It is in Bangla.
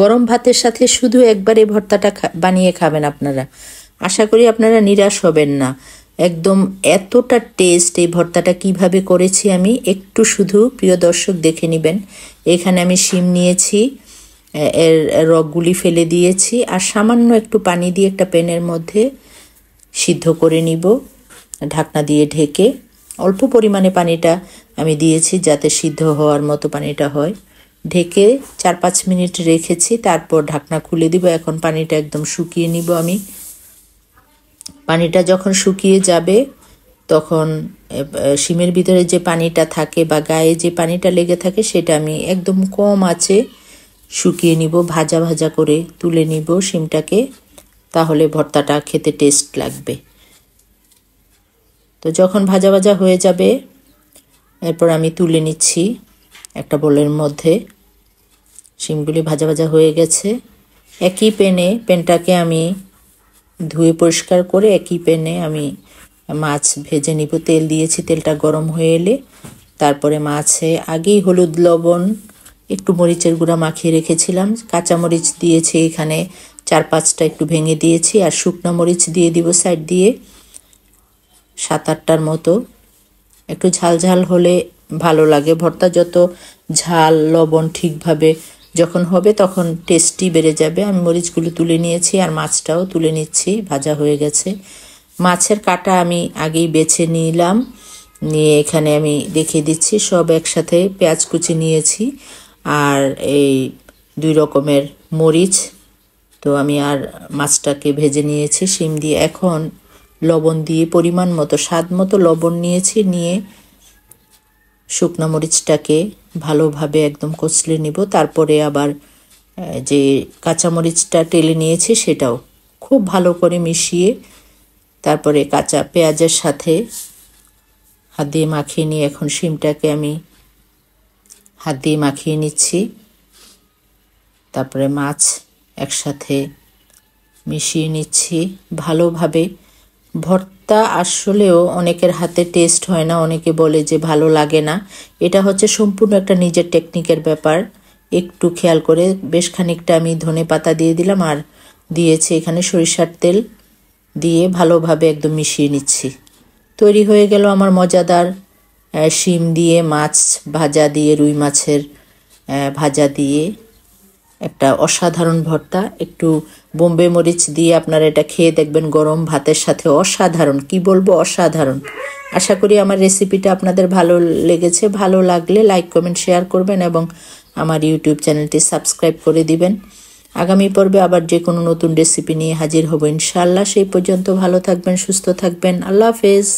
গরম ভাতের সাথে শুধু একবার এই ভর্তাটা বানিয়ে খাবেন আপনারা। আশা করি আপনারা নিরাশ হবেন না। একদম এতটা টেস্ট এই ভর্তাটা কিভাবে করেছি আমি একটু শুধু প্রিয় দর্শক দেখে নেবেন। এখানে আমি শিম নিয়েছি, এর রগগুলি ফেলে দিয়েছি আর সামান্য একটু পানি দিয়ে একটা প্যানের মধ্যে সিদ্ধ করে নিব ঢাকনা দিয়ে ঢেকে। অল্প পরিমাণে পানিটা আমি দিয়েছি যাতে সিদ্ধ হওয়ার মতো পানিটা হয়। ঢেকে 4-5 মিনিট রেখেছি, তারপর ঢাকনা খুলে দিব। এখন পানিটা একদম শুকিয়ে নিব আমি। পানিটা যখন শুকিয়ে যাবে তখন শিমের ভিতরে যে পানিটা থাকে বা গায়ে যে পানিটা লেগে থাকে সেটা আমি একদম কম আঁচে শুকিয়ে নিব, ভাজা ভাজা করে তুলে নিব শিমটাকে, তাহলে ভর্তাটা খেতে টেস্ট লাগবে। তো যখন ভাজা ভাজা হয়ে যাবে এরপর আমি তুলে নিচ্ছি একটা বোলের মধ্যে। শিমগুলি ভাজা ভাজা হয়ে গেছে। একই প্যানটাকে আমি ধুয়ে পরিষ্কার করে একই প্যানে আমি মাছ ভেজে নিব। তেল দিয়েছি, তেলটা গরম হয়ে এলে তারপরে মাছে আগেই হলুদ লবণ একটু মরিচের গুঁড়া মাখিয়ে রেখেছিলাম। কাঁচা মরিচ দিয়েছি এখানে 4-5টা একটু ভেঙে দিয়েছি, আর শুকনো মরিচ দিয়ে দিব সাইড দিয়ে 7-8টার মতো। একটু ঝাল ঝাল হলে ভালো লাগে ভর্তা, যত ঝাল লবণ ঠিকভাবে যখন হবে তখন টেস্টি বেড়ে যাবে। আমি মরিচগুলো তুলে নিয়েছি আর মাছটাও তুলে নিচ্ছি, ভাজা হয়ে গেছে। মাছের কাঁটা আমি আগেই বেছে নিলাম, নিয়ে এখানে আমি দেখিয়ে দিচ্ছি সব একসাথে। পেঁয়াজ কুচি নিয়েছি আর এই 2 রকমের মরিচ। তো আমি আর মাছটাকে ভেজে নিয়েছি শিম দিয়ে। এখন লবণ দিয়ে পরিমাণ মতো স্বাদ মতো লবণ নিয়েছি, নিয়ে শুকনো মরিচটাকে ভালোভাবে একদম কচলে নিব। তারপরে আবার যে কাঁচা মরিচটা টেলে নিয়েছি সেটাও খুব ভালো করে মিশিয়ে তারপরে কাঁচা পেঁয়াজের সাথে হাত দিয়ে মাখিয়ে নিয়ে এখন শিমটাকে আমি হাত দিয়ে মাখিয়ে নিচ্ছি। তারপরে মাছ একসাথে মিশিয়ে নিচ্ছি ভালোভাবে। ভর্তা আসলেও অনেকের হাতে টেস্ট হয় না, অনেকে বলে যে ভালো লাগে না। এটা হচ্ছে সম্পূর্ণ একটা নিজের টেকনিকের ব্যাপার। একটু খেয়াল করে বেশ খানিকটা আমি ধনে পাতা দিয়ে দিলাম আর দিয়েছি এখানে সরিষার তেল দিয়ে ভালোভাবে একদম মিশিয়ে নিচ্ছি। তৈরি হয়ে গেল আমার মজাদার শিম দিয়ে মাছ ভাজা দিয়ে, রুই মাছের ভাজা দিয়ে একটা অসাধারণ ভর্তা। একটু বোম্বে মরিচ দিয়ে আপনারা এটা খেয়ে দেখবেন গরম ভাতের সাথে, অসাধারণ, কি বলবো, অসাধারণ। আশা করি আমার রেসিপিটা আপনাদের ভালো লেগেছে। ভালো লাগলে লাইক কমেন্ট শেয়ার করবেন এবং আমার ইউটিউব চ্যানেলটি সাবস্ক্রাইব করে দিবেন। আগামী পর্বে আবার যে কোনো নতুন রেসিপি নিয়ে হাজির হব ইনশাআল্লাহ। সেই পর্যন্ত ভালো থাকবেন, সুস্থ থাকবেন। আল্লাহ হাফেজ।